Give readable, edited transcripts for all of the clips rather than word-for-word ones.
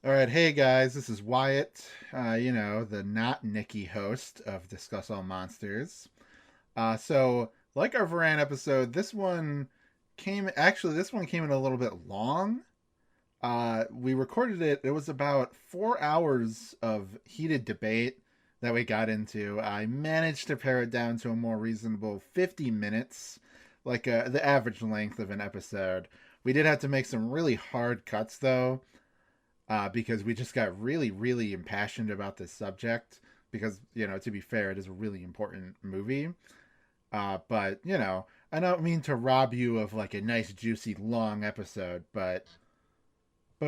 All right, hey guys, this is Wyatt, the not Nicky host of Discuss All Monsters. Like our Varan episode, this one came in a little bit long. We recorded it, it was about 4 hours of heated debate that we got into. I managed to pare it down to a more reasonable 50 minutes, the average length of an episode. We did have to make some really hard cuts though because we just got really, really impassioned about this subject. Because, to be fair, it is a really important movie. But I don't mean to rob you of like a nice, juicy, long episode, but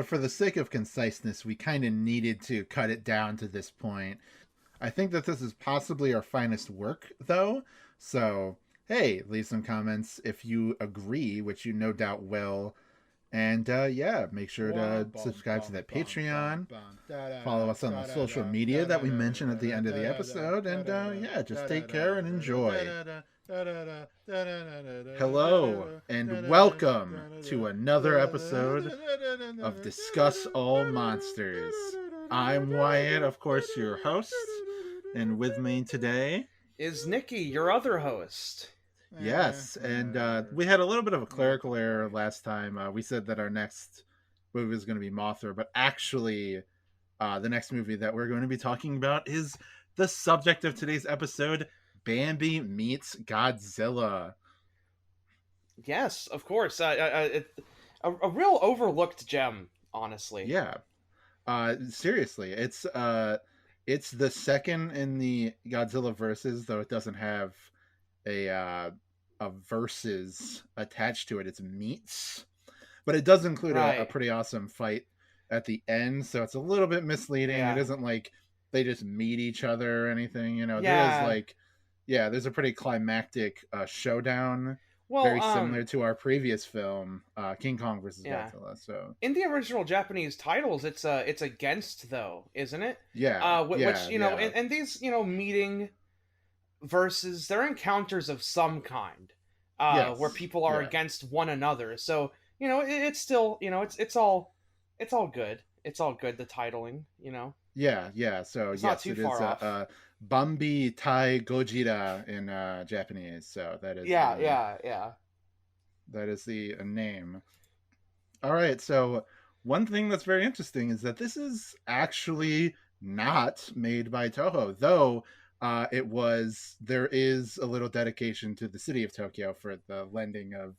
for the sake of conciseness, we kind of needed to cut it down to this point. I think that this is possibly our finest work, though. So, hey, leave some comments if you agree, which you no doubt will. And yeah, make sure to subscribe to that Patreon. Follow us on the social media that we mentioned at the end of the episode. And yeah, just take care and enjoy. Hello, and welcome to another episode of Discuss All Monsters. I'm Wyatt, of course, your host. And with me today Is Nicky your other host? yes, and we had a little bit of a clerical error last time. We said that our next movie was going to be Mothra, but actually, the next movie that we're going to be talking about is the subject of today's episode: Bambi meets Godzilla. Yes, of course. A real overlooked gem, honestly. Yeah, seriously, it's the second in the Godzilla verses, though it doesn't have a verses attached to it. It's meets, but it does include a Right. pretty awesome fight at the end, so it's a little bit misleading. It Yeah. isn't like they just meet each other or anything. There is Yeah. there's a pretty climactic showdown, Well, very similar to our previous film, King Kong versus yeah. Godzilla. So In the original Japanese titles, it's against though, isn't it? yeah, Which yeah, yeah, and these meeting versus they're encounters of some kind, where yes, people are yeah, against one another. So it's still it's all good. It's all good. The titling, yeah, yeah. So it's not yes, too it is far off. Bambi Tai Gojira in Japanese. So Yeah, yeah, yeah. that is the name. All right. So one thing that's very interesting is that this is actually not made by Toho, though there is a little dedication to the city of Tokyo for the lending of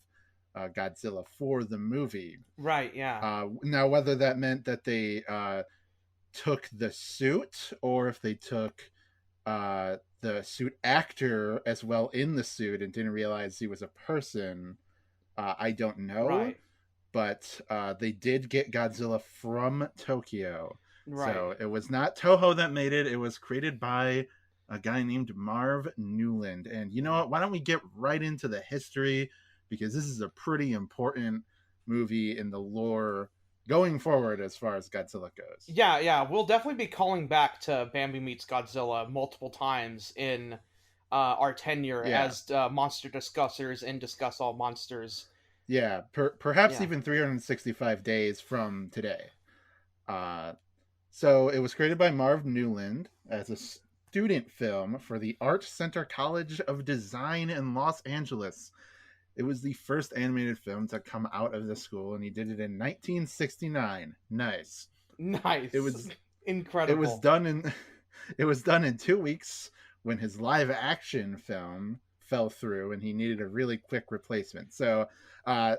Godzilla for the movie. Right, yeah. Now, whether that meant that they took the suit or if they took the suit actor as well in the suit and didn't realize he was a person, I don't know, Right, but they did get Godzilla from Tokyo. right. So it was not Toho that made it. It was created by a guy named Marv Newland. And you know what? Why don't we get right into the history? Because this is a pretty important movie in the lore going forward as far as Godzilla goes. Yeah, yeah. We'll definitely be calling back to Bambi meets Godzilla multiple times in our tenure Yeah. as monster discussers and discuss all monsters. Yeah. Perhaps Yeah. even 365 days from today. Uh, So it was created by Marv Newland as a student film for the Art Center College of Design in Los Angeles. It was the first animated film to come out of the school, and he did it in 1969. Nice. It Nice. was it was Incredible. done in it was done in 2 weeks when his live action film fell through, and he needed a really quick replacement. So, uh,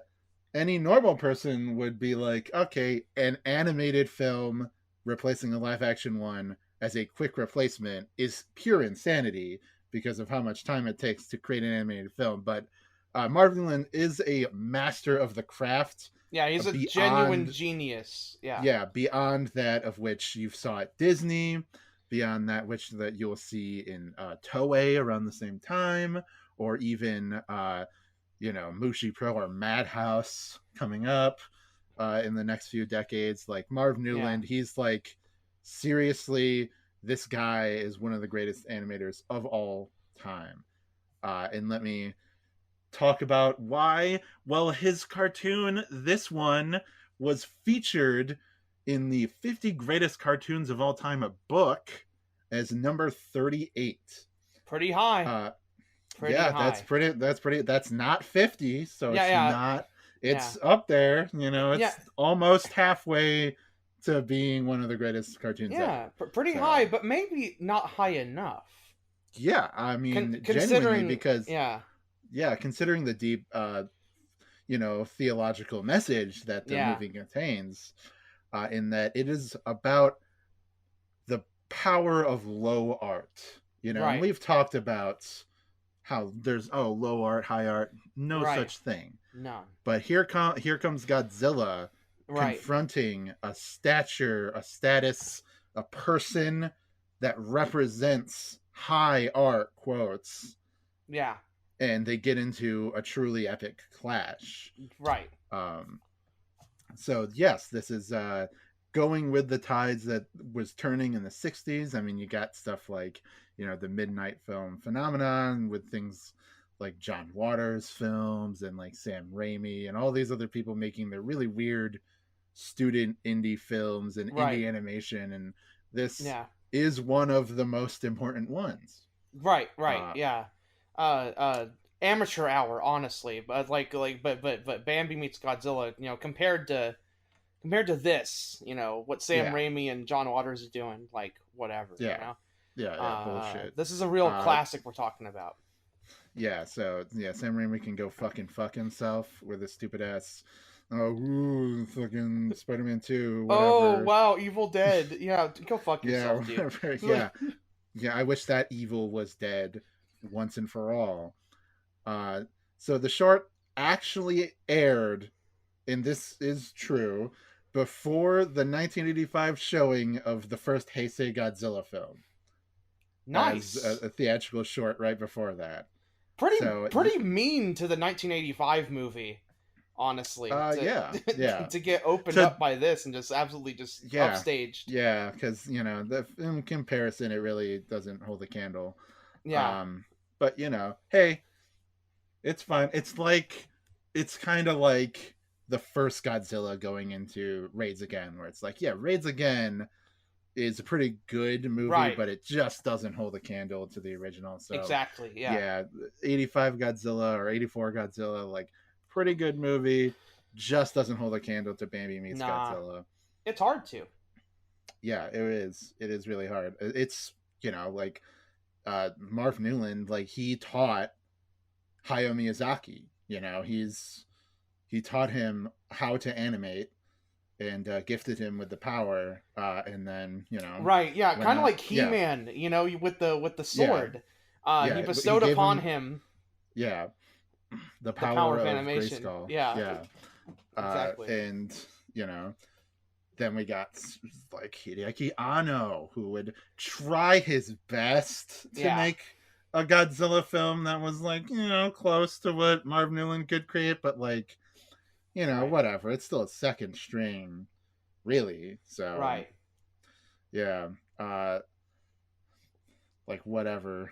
any normal person would be like, okay, an animated film replacing a live action one as a quick replacement is pure insanity because of how much time it takes to create an animated film. But Marvin Lin is a master of the craft Yeah, he's a genuine beyond, genius. Yeah. yeah, beyond that of which you saw at Disney, beyond that which that you'll see in Toei around the same time, or even Mushi Pro or Madhouse coming up in the next few decades. Like Marv Yeah. Newland, he's like seriously, this guy is one of the greatest animators of all time. And let me talk about why. Well, his cartoon, this one, was featured in the 50 greatest cartoons of all time, a book, as number 38. Pretty high. Uh, Pretty yeah, that's high. pretty. That's pretty. That's not 50, so Yeah, it's yeah, not. yeah, It's up there. yeah, It's almost halfway to being one of the greatest cartoons yeah. ever. Pretty high, So but maybe not high enough. yeah, I mean, genuinely, Considering, because yeah, yeah, considering the deep, theological message that the yeah, movie contains, in that it is about the power of low art. And right, we've talked about how there's low art, high art, no right, such thing. none, But here comes Godzilla right, confronting a stature, a status, a person that represents high art quotes, yeah, and they get into a truly epic clash. right, Um, so yes, this is going with the tides that was turning in the 60s. I mean, you got stuff like, the midnight film phenomenon with things like John Waters films and like Sam Raimi and all these other people making their really weird student indie films and right, indie animation, and this yeah, is one of the most important ones. right, right, uh yeah. Uh, uh, Amateur hour, honestly, but but Bambi meets Godzilla. Compared to this, what Sam yeah, Raimi and John Waters is doing, like whatever, yeah, yeah, bullshit. This is a real uh classic we're talking about. Yeah, so yeah, Sam Raimi can go fuck himself with his stupid ass. Oh, ooh, fucking Spider-Man 2, Oh whatever. wow, Evil Dead. Yeah, go fuck Yeah, yourself, dude. whatever. Yeah, yeah. I wish that evil was dead once and for all. Uh, so the short actually aired, and this is true, before the 1985 showing of the first Heisei Godzilla film, as Nice. a theatrical short right before that. Pretty So pretty mean to the 1985 movie, honestly, to yeah, yeah. to get opened To up by this and just absolutely just Yeah, upstaged. yeah, because in comparison, it really doesn't hold a candle. Yeah. But hey, it's fine. It's kind of like the first Godzilla going into Raids Again, where it's like, yeah, Raids Again is a pretty good movie, Right. but it just doesn't hold a candle to the original. So Exactly. Yeah. yeah, 85 Godzilla or 84 Godzilla, like, pretty good movie, just doesn't hold a candle to Bambi meets Nah. Godzilla. It's hard to. Yeah, it is really hard. It's like, Marv Newland, like, he taught Hayao Miyazaki. He taught him how to animate, and gifted him with the power, and then Right. Yeah. went Kind of on. like Yeah, He-Man, with the yeah, sword. He yeah. He bestowed gave upon him, him yeah, the the power power of of animation. Grayskull. Yeah. Yeah, Exactly. and you know then we got like Hideaki Anno, who would try his best to Yeah. make a Godzilla film that was, like, close to what Marv Newland could create, but, like, Right. whatever. It's still a second string, really. So Right. yeah, uh, like, whatever. Yeah.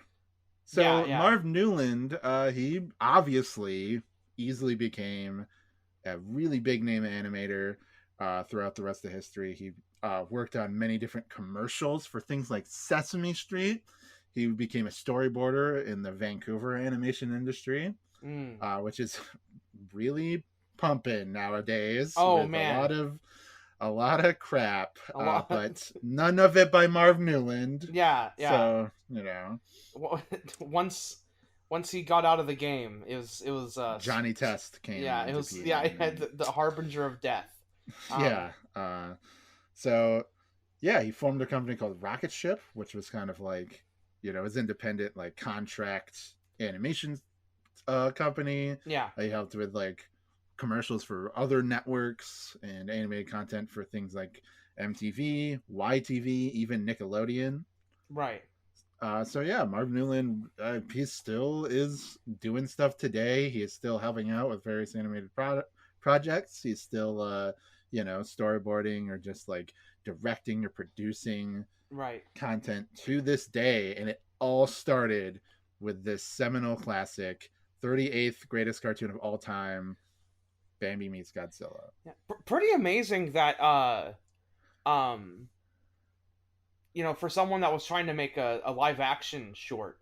So Yeah. Marv Newland, he obviously easily became a really big name animator throughout the rest of history. He worked on many different commercials for things like Sesame Street. He became a storyboarder in the Vancouver animation industry, Mm. which is really pumping nowadays, Oh with man. a lot of crap, A lot. but none of it by Marv Newland. Yeah. Yeah. So Once once he got out of the game, it was Johnny Test came yeah, it was yeah, it intervening, had and the harbinger of death. Um, yeah. So yeah, he formed a company called Rocket Ship, which was kind of like, his independent, like, contract animation company. yeah, He helped with, like, commercials for other networks and animated content for things like MTV, YTV, even Nickelodeon. right. So yeah, Marv Newland, he still is doing stuff today. He is still helping out with various animated projects. He's still, storyboarding or just, like, directing or producing Right. content to this day. And it all started with this seminal classic, 38th greatest cartoon of all time, Bambi meets Godzilla. Yeah. Pretty amazing that um, for someone that was trying to make a live action short,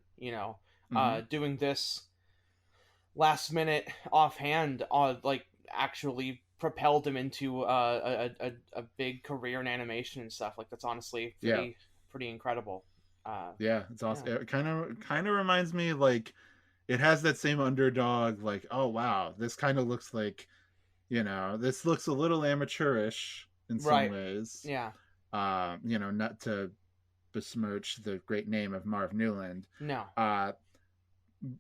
Hmm. doing this last minute offhand, like actually propelled him into a big career in animation and stuff. Like that's honestly Yeah, pretty incredible. Uh, yeah, it's yeah, awesome. It kind of reminds me like it has that same underdog. Like, oh wow, this kind of looks like this looks a little amateurish in some right. ways. Yeah, Not to besmirch the great name of Marv Newland. no, Uh,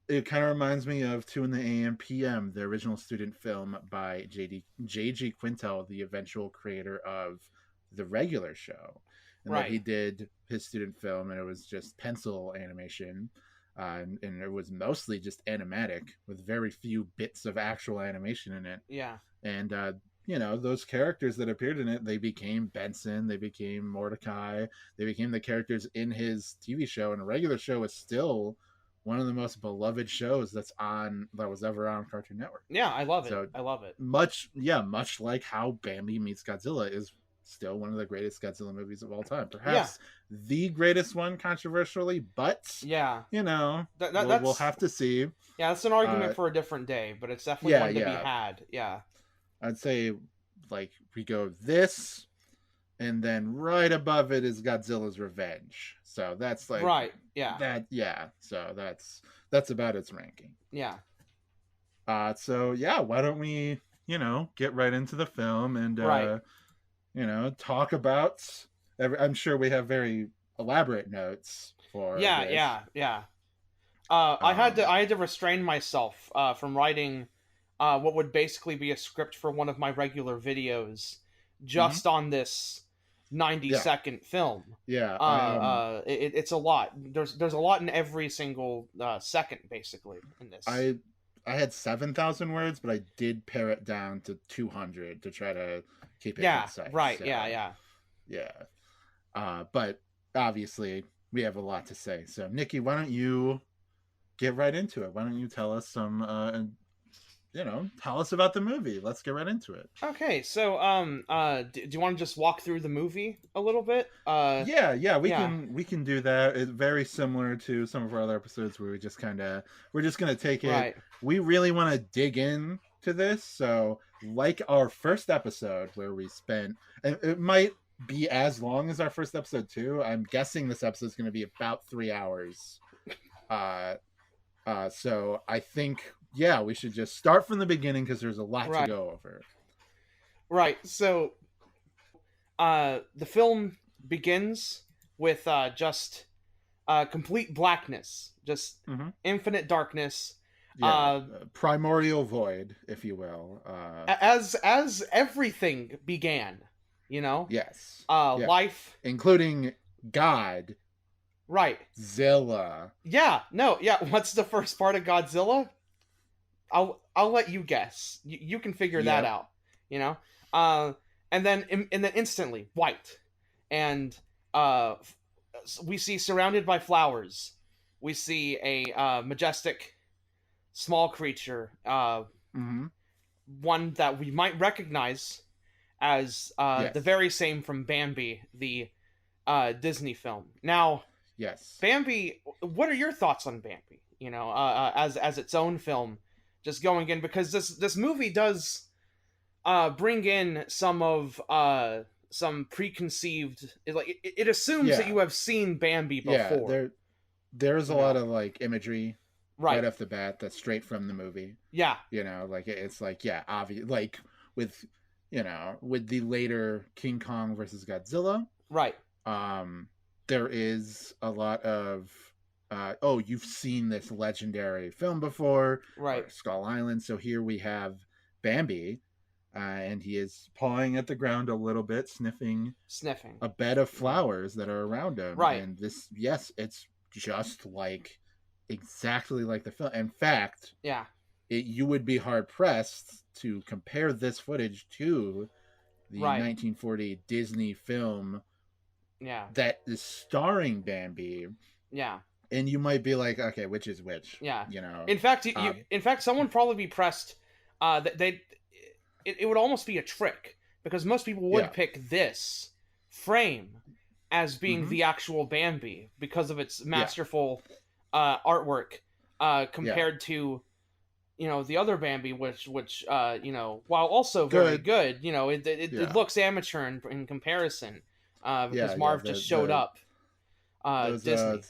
it kind of reminds me of 2 in the AM PM, the original student film by J.G. Quintel, the eventual creator of the regular show. And that right. he did his student film, and it was just pencil animation. And it was mostly just animatic with very few bits of actual animation in it. Yeah, And, those characters that appeared in it, they became Benson, they became Mordecai, they became the characters in his TV show. And a regular show is still one of the most beloved shows that was ever on Cartoon Network. yeah. I love it. So I love it. much like how Bambi meets Godzilla is still one of the greatest Godzilla movies of all time. Yeah, Perhaps the greatest one, controversially, but yeah. we'll That's have to see. yeah. That's an argument Uh, for a different day, but it's definitely yeah, one to be yeah. had. Yeah, I'd say like we go this, and then right above it is Godzilla's Revenge. So that's like right. Yeah, that. Yeah. So that's about its ranking. yeah. So yeah, why don't we, get right into the film and Right. talk about. I'm sure we have very elaborate notes for Yeah, this. yeah, yeah. Um, I had to restrain myself from writing what would basically be a script for one of my regular videos, mhm. just on this 90 Yeah, second film. yeah. It's a lot. There's a lot in every single second, basically, in this. I I had 7,000 words, but I did pare it down to 200 to try to keep it Yeah. concise. Right. Yeah. So Yeah. yeah. But obviously we have a lot to say. So Nikki, why don't you get right into it? Why don't you tell us tell us about the movie. Let's get right into it. Okay. So do you want to just walk through the movie a little bit? Yeah, we Yeah. can do that. It's very similar to some of our other episodes where we're just gonna take it. Right. We really want to dig in to this, so like our first episode where we spent, and it might be as long as our first episode too. I'm guessing this episode is going to be about 3 hours. Uh, so I think we should just start from the beginning because there's a lot to Right. go over. Right. So the film begins with just complete blackness, just Hmm. infinite darkness. Yeah, Uh, primordial void, if you will. as everything began, Yes, yeah, life. including God, Right. Zilla. Yeah. No. Yeah. What's the first part of Godzilla? I'll let you guess. You can figure that Yep. out. You know. Uh, and then instantly white, and uh, we see surrounded by flowers. We see a majestic small creature, Hmm. one that we might recognize as the Yes. very same from Bambi, the Disney film. Now, Yes. Bambi, what are your thoughts on Bambi? As its own film, just going in because this movie does bring in some preconceived, it assumes that Yeah. you have seen Bambi Yeah. before. There's a You lot know, of like imagery right right? off the bat that's straight from the movie. Yeah, Like it's like obvious, like with with the later King Kong versus Godzilla. right, Um, there is a lot of oh, you've seen this legendary film before, right, or Skull Island. So here we have Bambi, and he is pawing at the ground a little bit, sniffing sniffing. a bed of Yeah, flowers that are around him. right. And this, yes, it's just like exactly like the film. In fact, Yeah, you would be hard pressed to compare this footage to the right. 1940 Disney film Yeah, that is starring Bambi, yeah, and you might be like, okay, which is which? yeah. You know, In fact, uh, in fact, someone would probably be pressed. It would almost be a trick because most people yeah, would pick this frame as being Mm-hmm. the actual Bambi because of its Yeah. masterful artwork Yeah. compared to the other Bambi, which while also very Good. good, it Yeah. looks amateur in comparison, Yeah. because Yeah. Marv just showed The up. those Disney.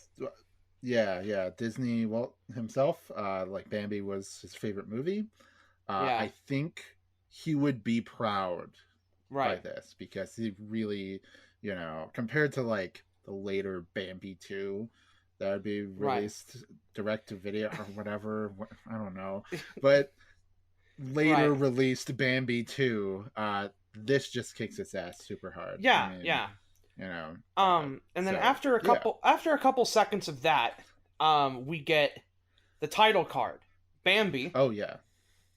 yeah, yeah, Disney Walt himself, like Bambi was his favorite movie. Yeah. I think he would be proud by Right. this because he really, compared to like the later Bambi 2 that would be Right. released direct to video or whatever, I don't know. But later Right. released Bambi 2, this just kicks its ass super hard. I Yeah. mean, Yeah. you know, And then so yeah. after a couple seconds of that, we get the title card, Bambi. Oh yeah.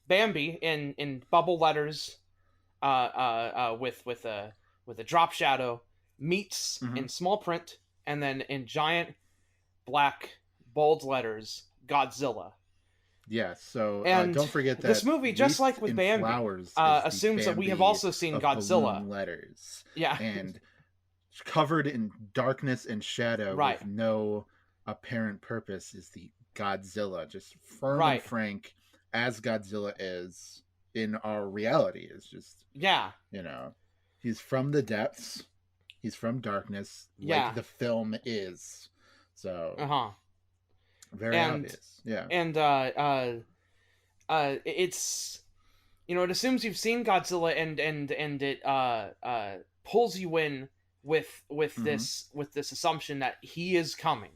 Bambi in bubble letters, with a drop shadow, meets Hmm. in small print, and then in giant black bold letters, Godzilla. Yeah, so And don't forget this that movie, just wreathed like with in Bambi, flowers is the assumes that we have Bambi also seen of Godzilla. balloon letters, Yeah. and covered in darkness and shadow Right. with no apparent purpose is the Godzilla, just firm and Right. frank as Godzilla is in our reality. Is just, Yeah. you know, he's from the depths, he's from darkness, like Yeah. the film is. Uh So huh. very And obvious. Yeah. and it's it assumes you've seen Godzilla, and it pulls you in with Hmm. this assumption that he is coming.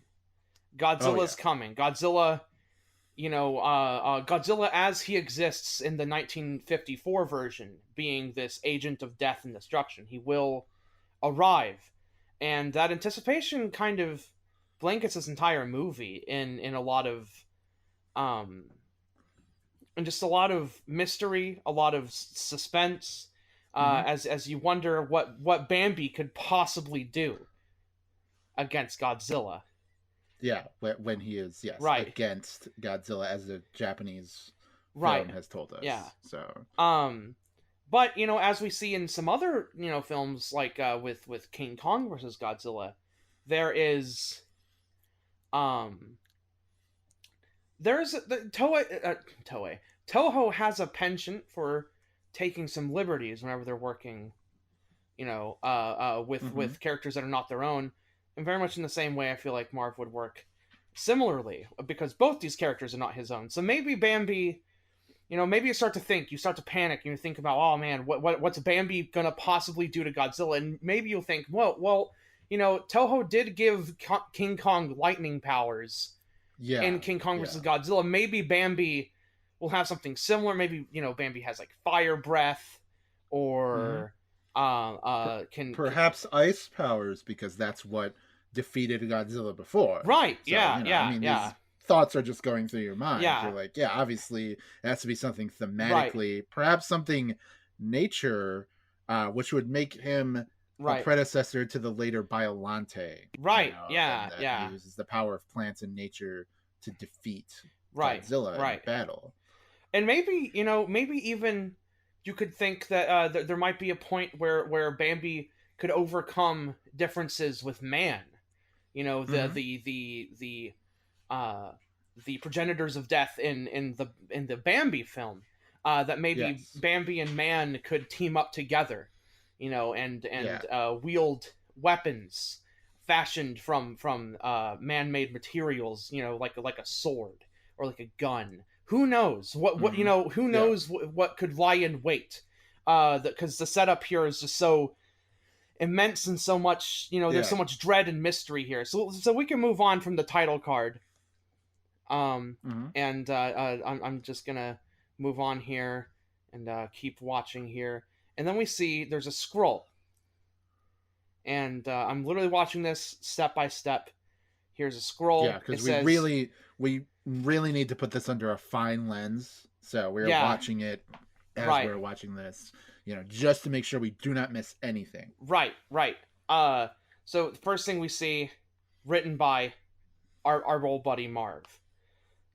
Oh Godzilla's yeah. coming. Godzilla as he exists in the 1954 version, being this agent of death and destruction. He will arrive, and that anticipation kind of blankets this entire movie in a lot of um and just a lot of mystery, a lot of suspense, Hmm. as you wonder what Bambi could possibly do against Godzilla. Yeah, when he is, yes, Right, against Godzilla, as the Japanese right, film has told yeah. us. So Um, but as we see in some other films like with King Kong versus Godzilla, there is um there's the Toho has a penchant for taking some liberties whenever they're working, hmm. with characters that are not their own, and very much in the same way I feel like Marv would work similarly because both these characters are not his own. So maybe Bambi, maybe you start to panic, and you think about, oh man, what's Bambi gonna possibly do to Godzilla? And maybe you'll think, well, Toho did give King Kong lightning powers in Yeah, King Kong yeah. versus Godzilla. Maybe Bambi will have something similar. Maybe Bambi has like fire breath, Hmm. or can Perhaps ice powers because that's what defeated Godzilla before. right? So Yeah, I yeah, mean, yeah, these thoughts are just going through your mind. yeah. You're like, yeah, obviously it has to be something Right, thematically, perhaps something nature, which would make him a right, predecessor to the later Biolante, right. and Yeah, that yeah. uses the power of plants and nature to defeat Right, Godzilla in right. battle. And maybe maybe even you could think that there might be a point where Bambi could overcome differences with man. The Hmm. uh, the progenitors of death in the Bambi film. That maybe Yes. Bambi and man could team up together, Yeah. wield weapons fashioned from man-made materials, like a sword or like a gun. Who knows Hmm. who Yeah. knows what could lie in wait? Because the setup here is just so immense, and so much, there's Yeah. so much dread and mystery here. So we can move on from the title card. Hmm. And I'm just gonna move on here and keep watching here, and then we see there's a scroll, and I'm literally watching this step by step. Here's a Yeah, scroll. It because says, we really need to put this under a fine lens. So we're yeah, watching it as right, we're watching this, just to make sure we do not miss anything. right, right. Uh, so the first thing we see, written by our old buddy Marv.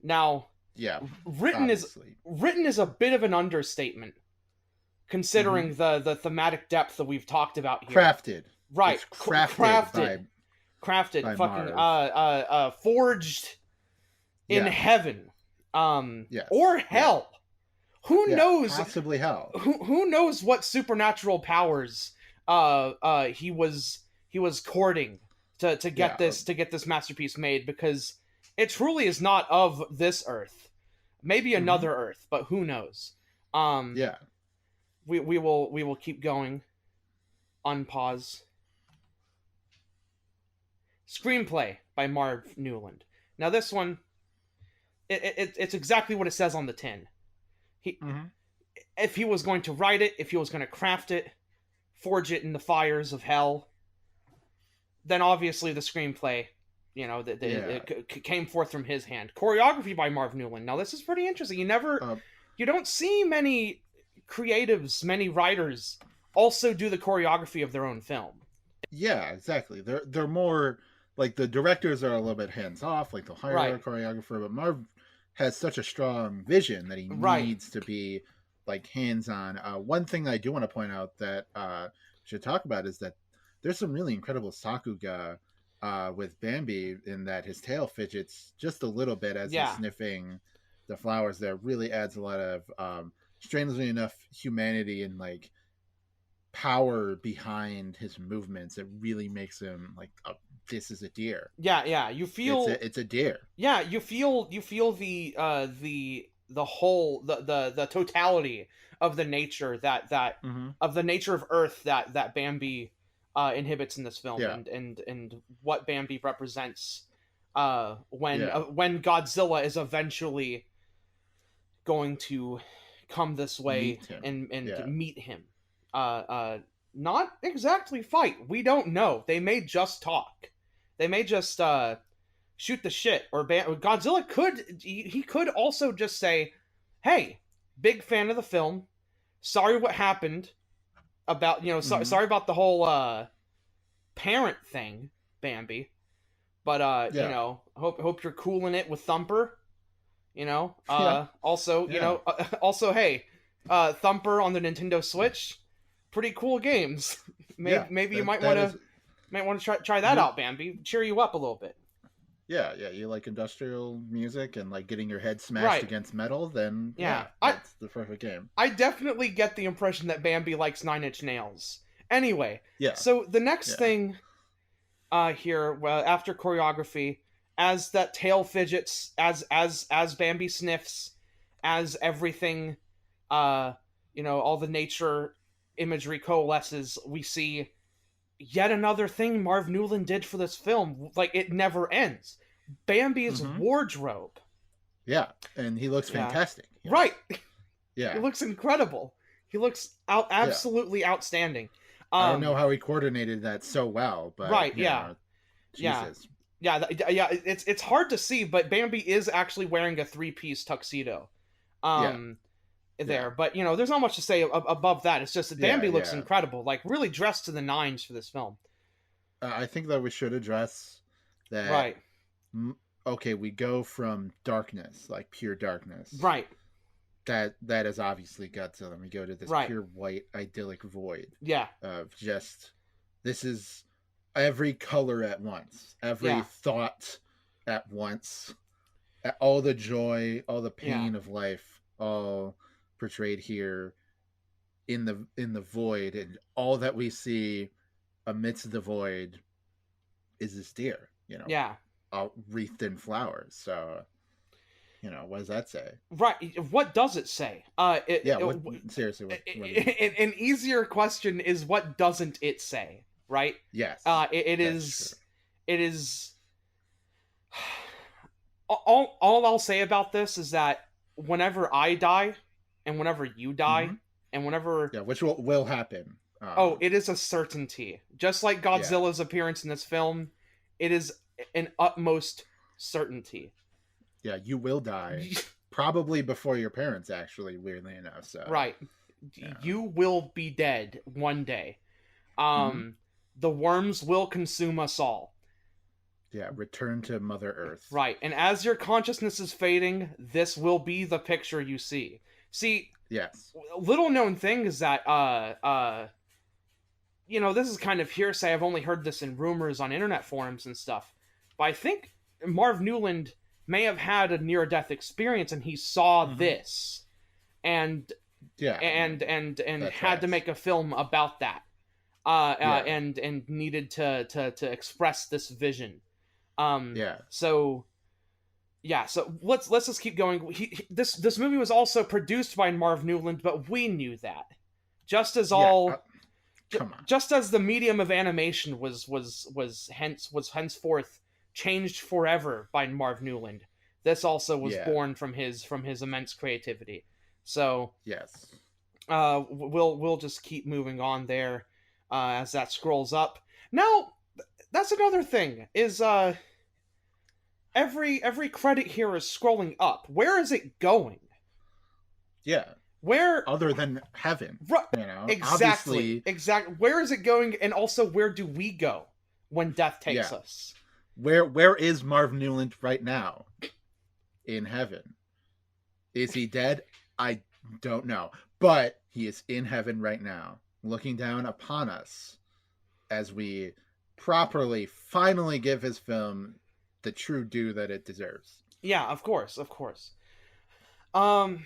Now, Yeah, written is obviously. written is a bit of an understatement Hmm. considering the thematic depth that we've talked about here. Crafted. Right. It's crafted Crafted. by Fucking Marv. forged in Yeah. heaven. Yes. Or Yeah. hell. Who Yeah. knows Possibly hell. who knows what supernatural powers he was courting to get Yeah. this masterpiece made, because it truly is not of this earth. Maybe Mhm. another earth, but who knows. Um Yeah. we will keep going. Unpause. Screenplay by Marv Newland. Now this one, it's exactly what it says on the tin. He Mhm. If he was going to write it, if he was going to craft it, forge it in the fires of hell, then obviously the screenplay, Yeah. it came forth from his hand. Choreography by Marv Newland. Now this is pretty interesting. Uh, You don't see many creatives, many writers also do the choreography of their own film. yeah, exactly. They're more like the directors are a little bit hands off, like they'll hire Right, a choreographer, but Marv has such a strong vision that he right, needs to be like hands on. One thing I do want to point out that we should talk about is that there's some really incredible sakuga with Bambi in that his tail fidgets just a little bit as he's yeah, sniffing the flowers. There really adds a lot of strangely enough humanity and like power behind his movements. It really makes him like this is a deer. yeah, yeah. You feel, It's a deer. yeah, you feel the whole the totality of the nature that Mm-hmm. of the nature of Earth that Bambi inhibits in this film, Yeah, and what Bambi represents yeah, when Godzilla is eventually going to come this way meet him. and Yeah, meet him. Uh, uh, Not exactly fight. We don't know. They may just talk. They may just shoot the shit. Or Godzilla could, he could also just say, "Hey, big fan of the film. Sorry what happened about mm-hmm. sorry about the whole parent thing, Bambi. But Yeah, hope you're cooling it with Thumper. yeah, Also, yeah. also, hey, Thumper on the Nintendo Switch, pretty cool games. maybe Yeah. maybe you That is might want to try that you. out, Bambi. Cheer you up a little bit. Yeah, yeah. You like industrial music and like getting your head smashed Right. against metal? Then Yeah. yeah, that's the perfect game. I definitely get the impression that Bambi likes Nine Inch Nails. Anyway, Yeah, so the next yeah. thing here, well, after choreography, as that tail fidgets, as Bambi sniffs, as everything, all the nature imagery coalesces, we see yet another thing Marv Newland did for this film. Like, it never ends. Bambi's Mm-hmm. wardrobe. Yeah, and he looks Yeah. fantastic. Right. He Yeah, looks incredible. He looks yeah. absolutely outstanding. I don't know how he coordinated that so well, but Right, yeah. Yeah. Jesus. Yeah, yeah, it's hard to see, but Bambi is actually wearing a three-piece tuxedo. Yeah, Um there, yeah, but there's not much to say above that. It's just that yeah, Bambi looks yeah. incredible, like really dressed to the nines for this film. I think that we should address that. Right. Okay, we go from darkness, like pure darkness. Right. That is obviously Godzilla. And we go to this Right. pure white idyllic void Yeah. of just this is every color at once, every Yeah. thought at once, all the joy, all the Yeah. pain of life, all portrayed here in the void, and all that we see amidst the void is this deer, Yeah. all wreathed in flowers. So, what does that say? Right. What does it say? Yeah, what seriously, what is it? An easier question is, what doesn't it say? Right. Yes, It that's is. true. It is. All I'll say about this is that whenever I die, and whenever you die, Hmm. and whenever Yeah, which will happen. it is a certainty. Just like Yeah, Godzilla's appearance in this film, it is an utmost certainty. yeah, you will die probably before your parents. Actually, weirdly enough, so Right. yeah. You will be dead one day. Hmm. The worms will consume us all. Yeah, return to Mother Earth. Right. And as your consciousness is fading, this will be the picture you see. See, Yes. little known thing is that this is kind of hearsay. I've only heard this in rumors on internet forums and stuff. But I think Marv Newland may have had a near-death experience, and he saw Mm-hmm. this, and Yeah, I mean, and that had to tracks. make a film about that. Yeah, And needed to express this vision. yeah, So yeah, so let's just keep going. This movie was also produced by Marv Newland, but we knew that. Just as yeah. all Come on. just as the medium of animation was henceforth changed forever by Marv Newland, this also was Yeah, born from his immense creativity. So yes. we'll just keep moving on there as that scrolls up. Now, that's another thing is every credit here is scrolling up. Where is it going? Yeah. Where Other than heaven, Ru- obviously. exactly. Where is it going, and also where do we go when death takes Yeah. us? Where is Marv Newland right now? In heaven. Is he dead? I don't know. But he is in heaven right now, looking down upon us as we properly, finally give his film the true due that it deserves. Yeah, of course, of course. Um,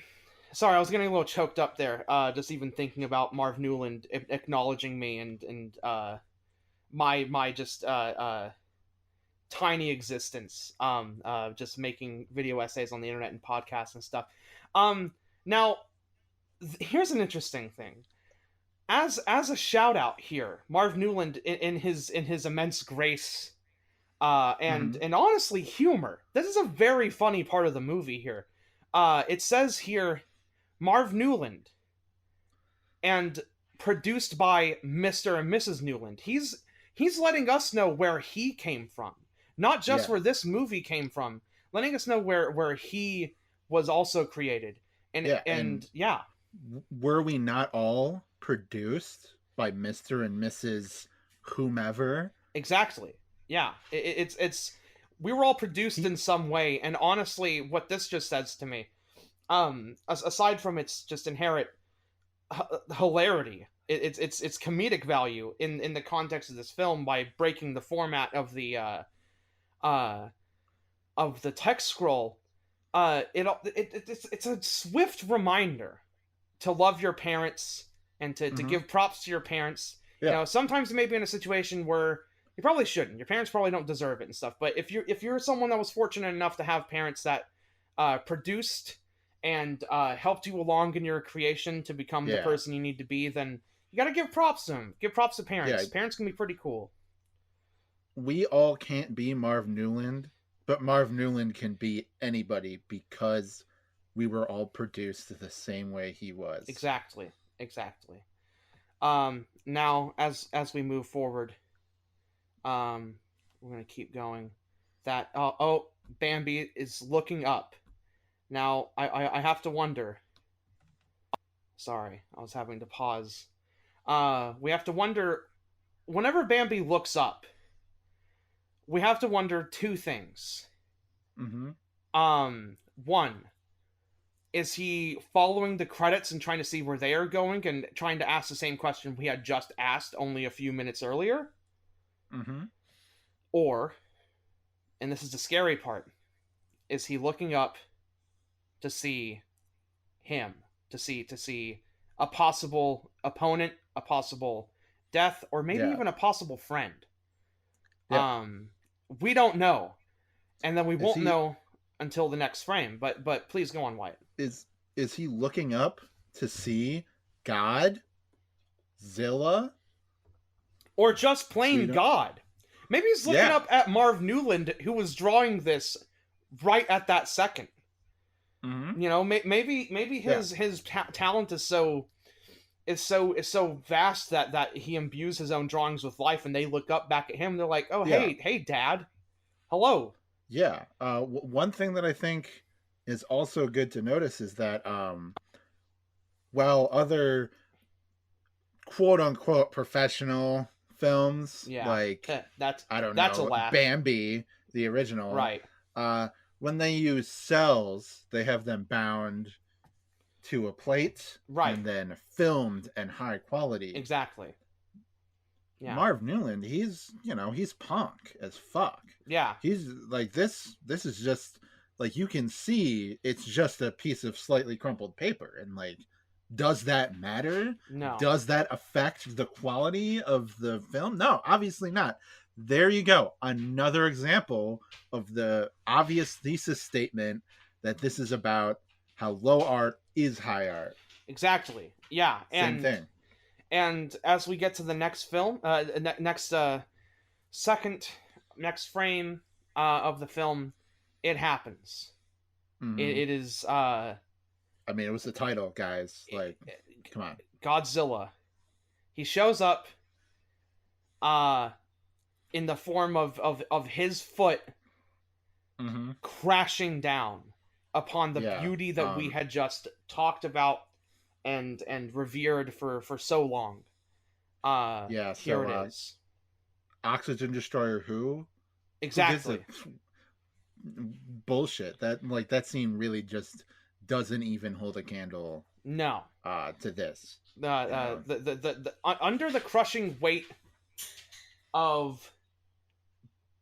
Sorry, I was getting a little choked up there. Just even thinking about Marv Newland acknowledging me and my just tiny existence. Just making video essays on the internet and podcasts and stuff. Now here's an interesting thing. As a shout out here, Marv Newland in his immense grace, Mm-hmm. and honestly humor. This is a very funny part of the movie here. It says here, Marv Newland, and produced by Mr. and Mrs. Newland. He's letting us know where he came from, not just Yeah. where this movie came from, letting us know where he was also created. And Yeah. And and yeah, were we not all produced by Mr. and Mrs. Whomever? exactly. Yeah, it's we were all produced He, in some way, and honestly, what this just says to me, aside from its just inherent hilarity, it's comedic value in the context of this film by breaking the format uh of the text scroll. It's a swift reminder to love your parents and to mm-hmm. give props to your parents. Yeah. Sometimes you may be in a situation where you probably shouldn't. Your parents probably don't deserve it and stuff. But if you're someone that was fortunate enough to have parents that produced and helped you along in your creation to become the Yeah. person you need to be, then you got to give props to them. Give props to Yeah. parents. Parents can be pretty cool. We all can't be Marv Newland, but Marv Newland can be anybody because we were all produced the same way he was. Exactly. Exactly. Now, as we move forward, we're gonna keep going. That Bambi is looking up. Now, I have to wonder. Sorry, I was having to pause. We have to wonder. Whenever Bambi looks up, we have to wonder two things. Mm-hmm. One, is he following the credits and trying to see where they are going and trying to ask the same question we had just asked only a few minutes earlier? Mm-hmm. Or, and this is the scary part, is he looking up to see him, to see a possible opponent, a possible death, or maybe Yeah. even a possible friend? Yeah. We don't know, and then we Is won't he know until the next frame. But please go on, Wyatt. is he looking up to see God, Zilla? Or just We plain don't. God. Maybe he's looking Yeah. up at Marv Newland, who was drawing this right at that second. Mm-hmm. Maybe Yeah. his talent is so vast that he imbues his own drawings with life, and they look up back at him. They're like, "Oh, Yeah. hey, Dad, hello." Yeah. One thing that I think is also good to notice is that while other quote unquote professional films Yeah, like that's I don't that's a know laugh, Bambi, the original, right? when they use cells, they have them bound to a plate Right, and then filmed in high quality. exactly. Yeah. Marv Newland, he's punk as fuck. Yeah. He's like this is just like you can see it's just a piece of slightly crumpled paper, and like does that matter? No. Does that affect the quality of the film? No, obviously not. There you go. Another example of the obvious thesis statement that this is about how low art is high art. Exactly. Yeah. Same thing. And as we get to the next film, next second next frame of the film, it happens. Mm-hmm. It is I mean, it was the title, guys. Like, come on. Godzilla. He shows up uh in the form of his foot Mm-hmm. crashing down upon the Yeah. beauty that we had just talked about and revered for so long. Yeah. Here So, it is. Oxygen Destroyer, who gives a Exactly. bullshit that scene really just doesn't even hold a candle No. to this. You know. Under the crushing weight of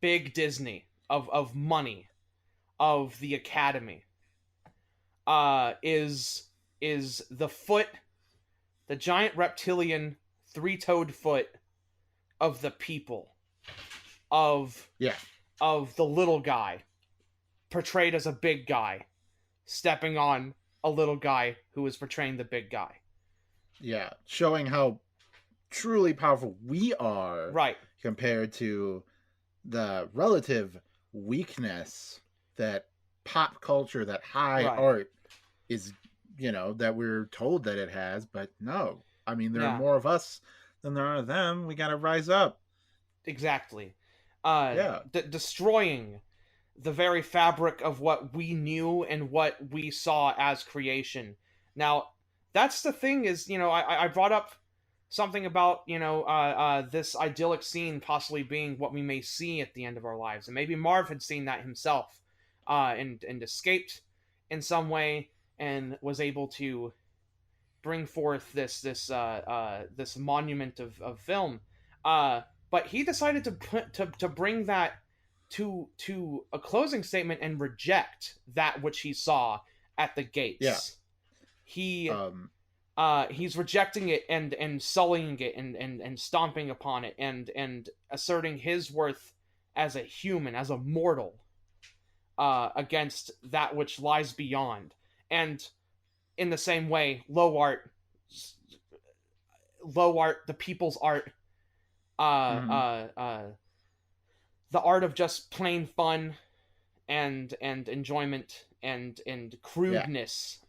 big Disney, of money, of the Academy, is the foot, the giant reptilian three-toed foot of the people, of Yeah. of the little guy portrayed as a big guy stepping on a little guy who is portraying the big guy. Yeah. Showing how truly powerful we are Right. compared to the relative weakness that pop culture, that high Right. art is, that we're told that it has, but no. I mean, there are Yeah. more of us than there are of them. We got to rise up. Exactly. Yeah. Destroying the very fabric of what we knew and what we saw as creation. Now, that's the thing is, I brought up something about, this idyllic scene possibly being what we may see at the end of our lives. And maybe Marv had seen that himself and escaped in some way and was able to bring forth this monument of film. But he decided to bring that to a closing statement and reject that which he saw at the Yeah. gates. He Um, he's rejecting it and sullying it and stomping upon it and asserting his worth as a human, as a mortal, against that which lies beyond. And in the same way, low art, the people's art, uh, mhm. the art of just plain fun and enjoyment and Yeah. crudeness,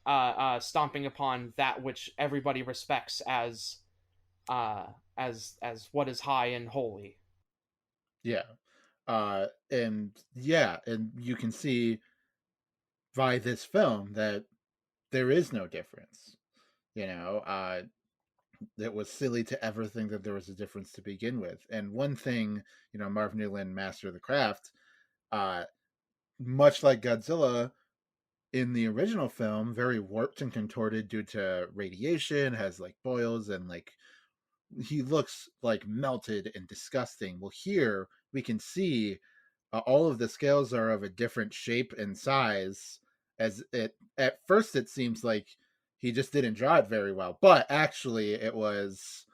stomping upon that which everybody respects as what is high and holy. Yeah. And you can see by this film that there is no difference. It was silly to ever think that there was a difference to begin with. And one thing, Marv Newland, master of the craft, uh, much like Godzilla in the original film, very warped and contorted due to radiation, has like boils and like he looks like melted and disgusting. Well, here we can see all of the scales are of a different shape and size. As it at first, it seems like he just didn't draw it very well, but actually, it was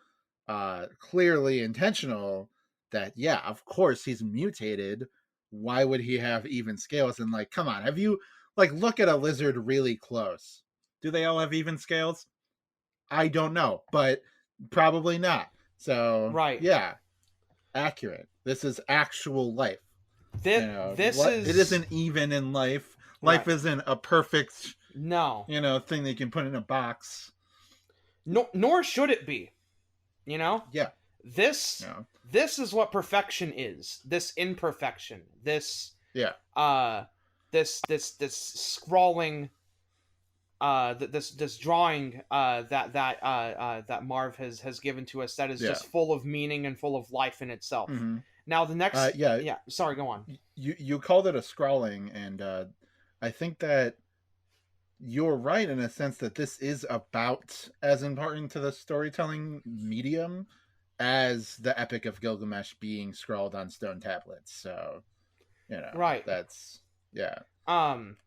clearly intentional. That yeah, of course he's mutated. Why would he have even scales? And like, come on, have you like look at a lizard really close? Do they all have even scales? I don't know, but probably not. So Right. yeah, accurate. This is actual life. This It is isn't even in life. Life right. isn't a perfect, No. thing that you can put in a box. No, nor should it be. You know? Yeah. This No. this is what perfection is. This imperfection. Yeah. This scrawling this drawing that Marv has given to us that is Yeah. just full of meaning and full of life in itself. Mm-hmm. Now the next Yeah. yeah, sorry, go on. You called it a scrawling, and I think that you're right in a sense that this is about as important to the storytelling medium as the Epic of Gilgamesh being scrawled on stone tablets. So, Right. that's, yeah. Um,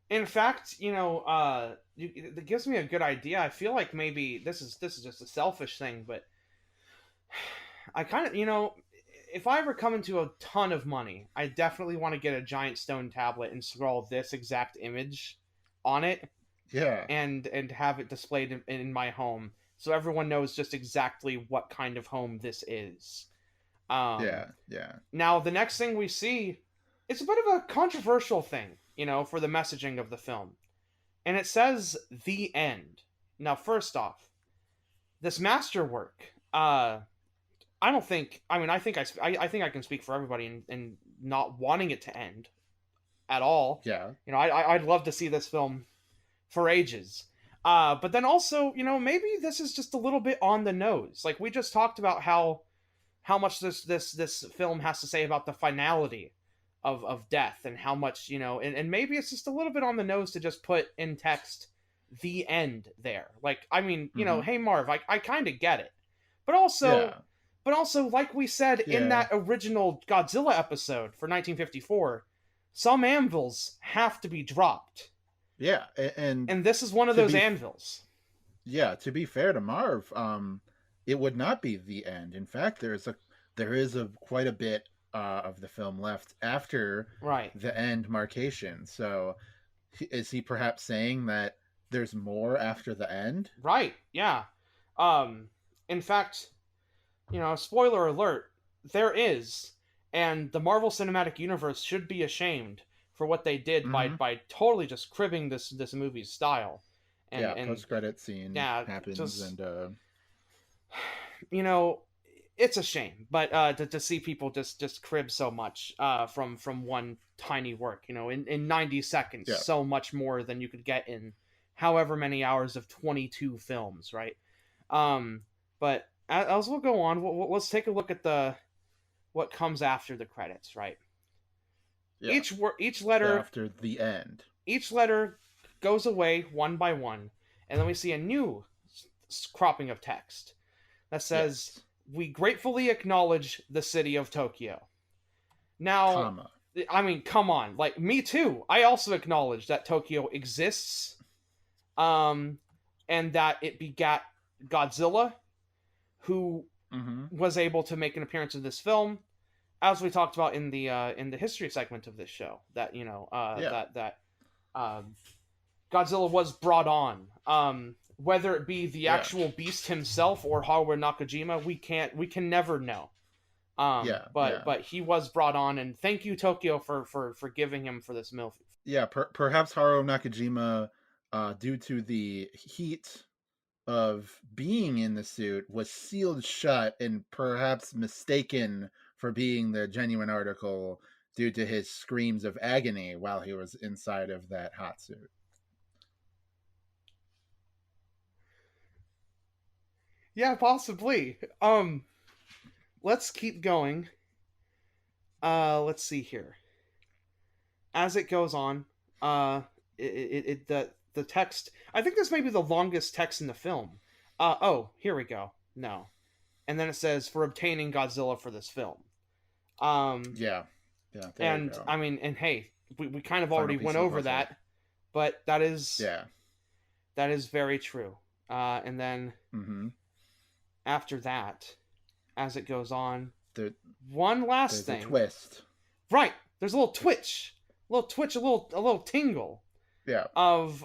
in fact, it gives me a good idea. I feel like maybe this is just a selfish thing, but I kind of, if I ever come into a ton of money, I definitely want to get a giant stone tablet and scroll this exact image on it, Yeah. and have it displayed in my home, so everyone knows just exactly what kind of home this is. Um, Yeah. Yeah. Now the next thing we see, it's a bit of a controversial thing, for the messaging of the film, and it says "the end." Now, first off, this masterwork, I don't think. I mean, I think I can speak for everybody in not wanting it to end at all. Yeah. I'd love to see this film for ages. But then also, maybe this is just a little bit on the nose. Like we just talked about how much this film has to say about the finality of death, and how much, and maybe it's just a little bit on the nose to just put in text "the end" there. Like, I mean, Mm-hmm. hey Marv, I kind of get it, but also Yeah. like we said in Yeah. that original Godzilla episode for 1954, some anvils have to be dropped, Yeah. And and this is one of to those be, anvils. yeah, to be fair to Marv, it would not be the end. In fact, there is a quite a bit of the film left after Right. the end markation. So, is he perhaps saying that there's more after the end? Right. Yeah. Um. In fact, spoiler alert, there is, and the Marvel Cinematic Universe should be ashamed for what they did by Mm-hmm. totally just cribbing this movie's style, and Yeah. Post credit scene yeah, happens, just and you know, it's a shame, but to see people just crib so much from one tiny work, in 90 seconds, yeah. so much more than you could get in however many hours of 22 films, right? But as we'll go on, let's take a look at the what comes after the credits, right? Yeah. Each letter After the end. each letter goes away one by one, and then we see a new cropping of text that says, Yes. "We gratefully acknowledge the city of Tokyo." Now, Comma. I mean, come on, like me too. I also acknowledge that Tokyo exists, um, and that it begat Godzilla, who Mm-hmm. was able to make an appearance in this film, as we talked about in the history segment of this show. That Yeah. that um, Godzilla was brought on. Whether it be the Yeah. actual beast himself or Haruo Nakajima, we can never know. Yeah. But Yeah. he was brought on, and thank you Tokyo for giving him for this movie. Yeah. Perhaps Haruo Nakajima, due to the heat of being in the suit, was sealed shut and perhaps mistaken for being the genuine article due to his screams of agony while he was inside of that hot suit. Yeah, possibly. Let's keep going. Let's see here. As it goes on, the text. I think this may be the longest text in the film. Oh, here we go. No, and then it says for obtaining Godzilla for this film. Um, Yeah. Yeah. There you and go. I mean, and hey, we kind of Final already piece went of the over puzzle. that, but Yeah. that is very true. And then Mm-hmm. after that, as it goes on, There, one last there's a thing. twist. Right, there's a little twitch, a little tingle Yeah. of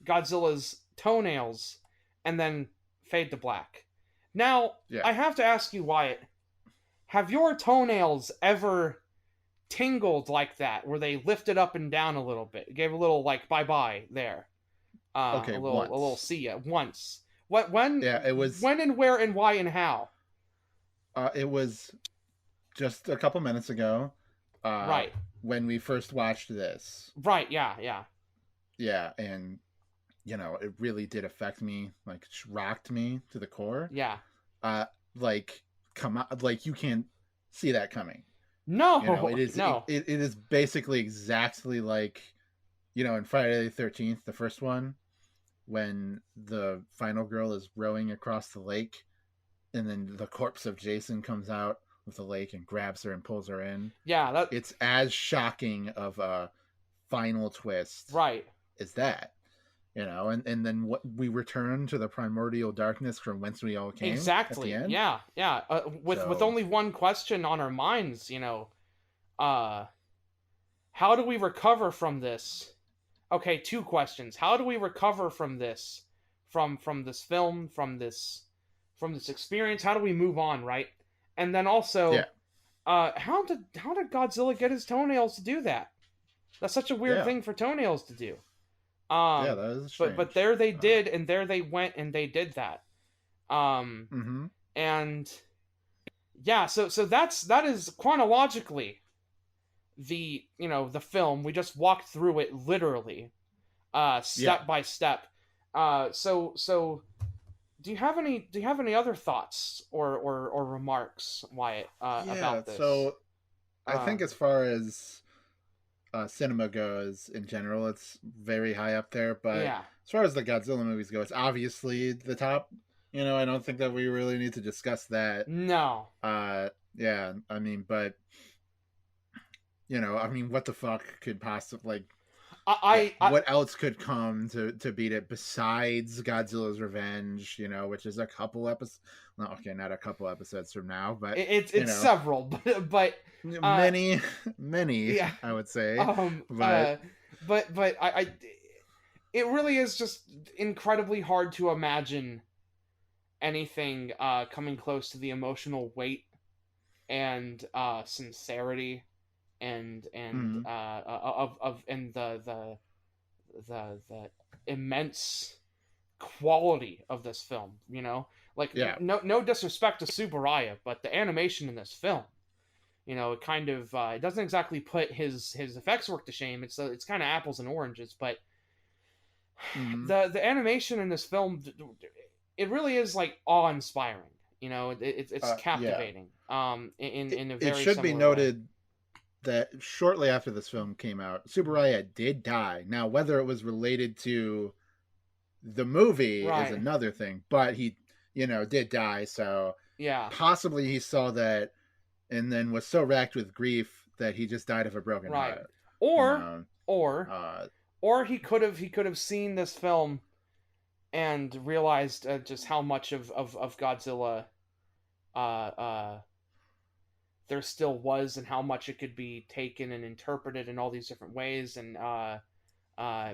Godzilla's toenails, and then fade to black. Now, Yeah. I have to ask you, Wyatt, have your toenails ever tingled like that, where they lifted up and down a little bit, gave a little like bye bye there, Okay. a little Once. see ya once? What when Yeah. It was. when and where and why and how? It was just a couple minutes ago. Right, When we first watched this. right, yeah, Yeah, and it really did affect me, like rocked me to the core. yeah. Uh, like come on, like you can't see that coming. No, It is no. it is basically exactly like in Friday the 13th, the first one. when the final girl is rowing across the lake, and then the corpse of Jason comes out of the lake and grabs her and pulls her in. Yeah, that It's as shocking of a final twist right. as that. And then what we return to the primordial darkness from whence we all came at the Exactly. end. Yeah, yeah. With So only one question on our minds, uh, how do we recover from this? Okay, two questions. How do we recover from this, from this film, from this experience? How do we move on, right? And then yeah, also, how did Godzilla get his toenails to do that? That's such a weird yeah, thing for toenails to do. yeah. Um, That is but strange. there they did, and there they went, and they did that. Um, Mm-hmm. and yeah, so that is chronologically the film. We just walked through it literally, Yeah, step by step. So do you have any other thoughts or remarks, Wyatt, yeah. about this? So I Uh, think as far as cinema goes in general, it's very high up there. But yeah, as far as the Godzilla movies go, it's obviously the top. I don't think that we really need to discuss that. no, Yeah, I mean, but what the fuck could possibly like? Yeah, I what else could come to beat it besides Godzilla's Revenge? Which is a couple episodes. No, okay, not a couple episodes from now, but you it's know, several, but uh, many, many, yeah, I would say. um, But uh, but I it really is just incredibly hard to imagine anything coming close to the emotional weight and sincerity and mm, of and the immense quality of this film. Like yeah, no disrespect to Subaraya, but the animation in this film, it kind of it doesn't exactly put his effects work to shame. It's kind of apples and oranges, but mm, the animation in this film, it really is like awe inspiring. It's yeah. captivating. In a It very should be similar way. noted that shortly after this film came out, Subaraya did die. Now, whether it was related to the movie is Right. another thing, but he, did die. So Yeah. possibly he saw that and then was so racked with grief that he just died of a broken Right. heart. You Or know, or uh, or he could have seen this film and realized just how much of Godzilla uh, uh, there still was, and how much it could be taken and interpreted in all these different ways, and yeah,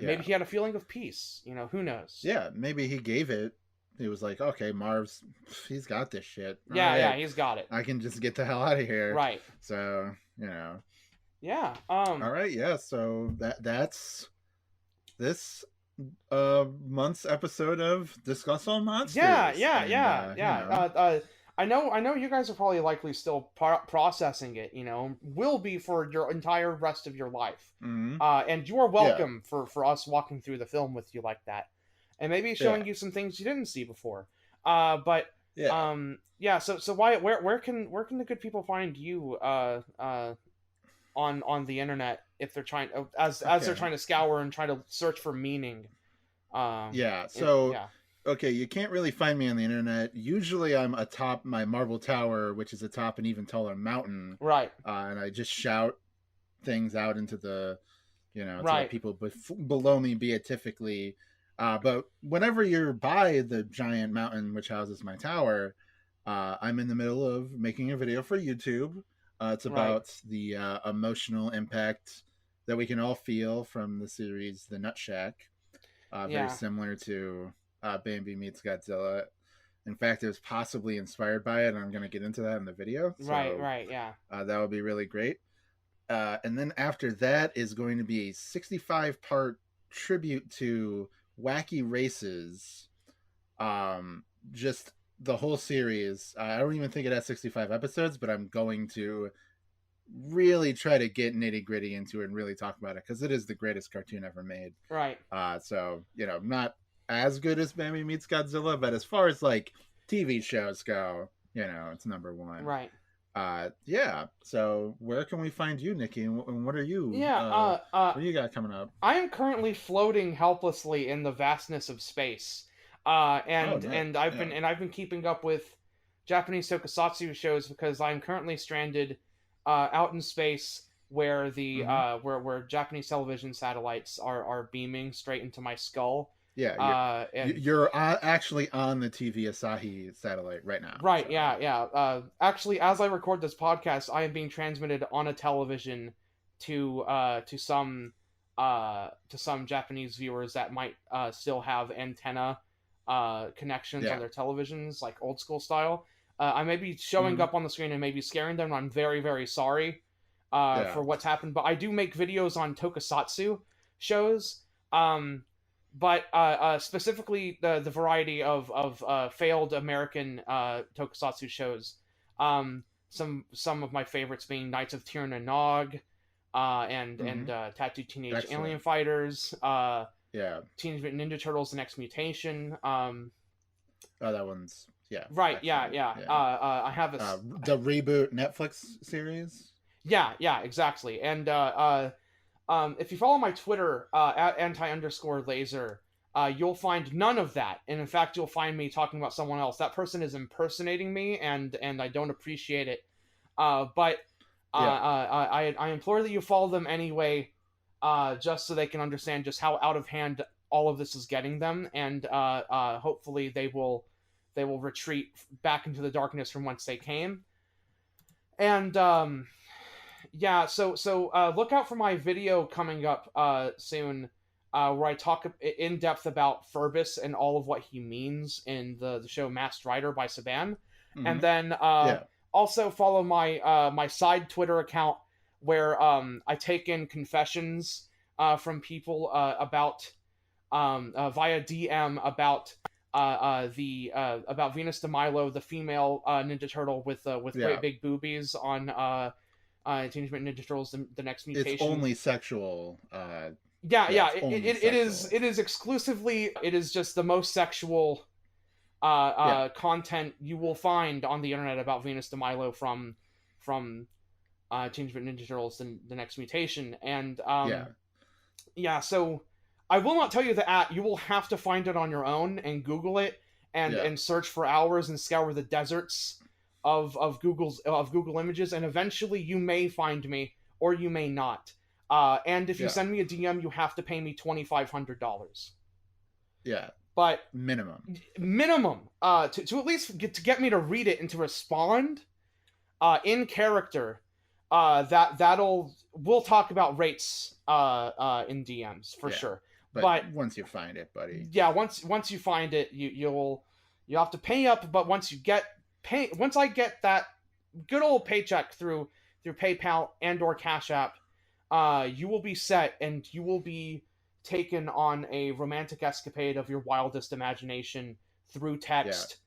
maybe he had a feeling of peace. Who knows? yeah. Maybe he gave it. He was like, okay, Marv's, he's got this shit. All Yeah, yeah, right, he's got it. I can just get the hell out of here. Right. So, Yeah. all right, yeah. So that's this month's episode of Discuss All Yeah, Monsters, yeah, and yeah, yeah. I know you guys are probably likely still processing it. Will be for your entire rest of your life. mm-hmm. And you are Yeah, welcome for us walking through the film with you like that, and maybe yeah, showing you some things you didn't see before. But yeah. yeah. So Wyatt, where can the good people find you on the internet if they're trying as they're Okay, trying to scour and try to search for meaning? yeah. So Yeah. okay, you can't really find me on the internet. Usually, I'm atop my marble tower, which is atop an even taller mountain, Right. and I just shout things out into the, to let Right. people below me beatifically. But whenever you're by the giant mountain which houses my tower, I'm in the middle of making a video for YouTube. It's Right. about the emotional impact that we can all feel from the series The Nut Shack. Very Yeah. similar to Bambi meets Godzilla. In fact, it was possibly inspired by it, and I'm going to get into that in the video. Right. So Right. Yeah. that would be really great. And then after that is going to be a 65-part tribute to Wacky Races. Just the whole series. I don't even think it has 65 episodes, but I'm going to really try to get nitty gritty into it and really talk about it because it is the greatest cartoon ever made. Right. So not as good as Bambi meets Godzilla, but as far as like TV shows go, it's number one. Right. Yeah. So where can we find you, Nikki? And Yeah, what do you got coming up? I am currently floating helplessly in the vastness of space, Oh, nice. Yeah. I've been keeping up with Japanese tokusatsu shows because I'm currently stranded out in space where Mm-hmm. where Japanese television satellites are beaming straight into my skull. Yeah. And You're actually on the TV Asahi satellite right now. Right, So yeah, yeah. Actually, as I record this podcast, I am being transmitted on a television to some Japanese viewers that might still have antenna connections on yeah. their televisions, like old school style. I may be showing Mm-hmm. up on the screen and maybe scaring them. I'm very, very sorry Yeah. for what's happened, but I do make videos on tokusatsu shows. Um, but specifically the variety of failed American tokusatsu shows. Some of my favorites being Knights of Tir na Nog, Mm-hmm. Tattooed Teenage Alien Excellent. Fighters, Yeah. Teenage Mutant Ninja Turtles: The Next Mutation. Oh, that one's yeah. Right, yeah, Excellent. yeah. Yeah. I have a The reboot Netflix series. yeah, yeah, exactly. And if you follow my Twitter at anti_laser, you'll find none of that. And in fact, you'll find me talking about someone else. That person is impersonating me, and I don't appreciate it. But Yeah. I implore that you follow them anyway, just so they can understand just how out of hand all of this is getting them, and hopefully they will retreat back into the darkness from whence they came. And yeah, so look out for my video coming up soon, where I talk in depth about Furbus and all of what he means in the show Masked Rider by Saban, and Mm-hmm. then Yeah. also follow my my side Twitter account where I take in confessions from people about via DM the about Venus de Milo, the female Ninja Turtle with great Yeah. big boobies on Teenage Mutant Ninja Turtles: The Next It's Mutation. only sexual. Yeah, Yeah. yeah, It's only sexual. it is exclusively it is just the most sexual Yeah. content you will find on the internet about Venus de Milo from Teenage Mutant Ninja Turtles: The Next Mutation, and Yeah. yeah, so I will not tell you the at. You will have to find it on your own and Google it Yeah. and search for hours and scour the deserts of Google Images, and eventually you may find me or you may not. And if you Yeah. send me a DM, you have to pay me $2,500. Yeah. But Minimum. minimum, to at least get me to read it and to respond in character. That'll we'll talk about rates in DMs for Yeah. sure. But But once you find it, buddy. yeah, once you find it, you have to pay up. But once I get that good old paycheck through PayPal and or Cash App, you will be set and you will be taken on a romantic escapade of your wildest imagination through Yeah. text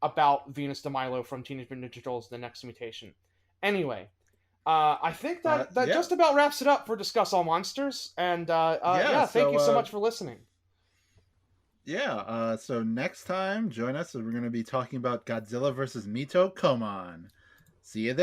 about Venus de Milo from Teenage Mutant Ninja Turtles: The Next Mutation. Anyway, I think that Yeah. just about wraps it up for Discuss All Monsters. And Yeah. yeah, thank So you so much for listening. yeah. So next time, join us. We're going to be talking about Godzilla versus Mito Komon. See you there.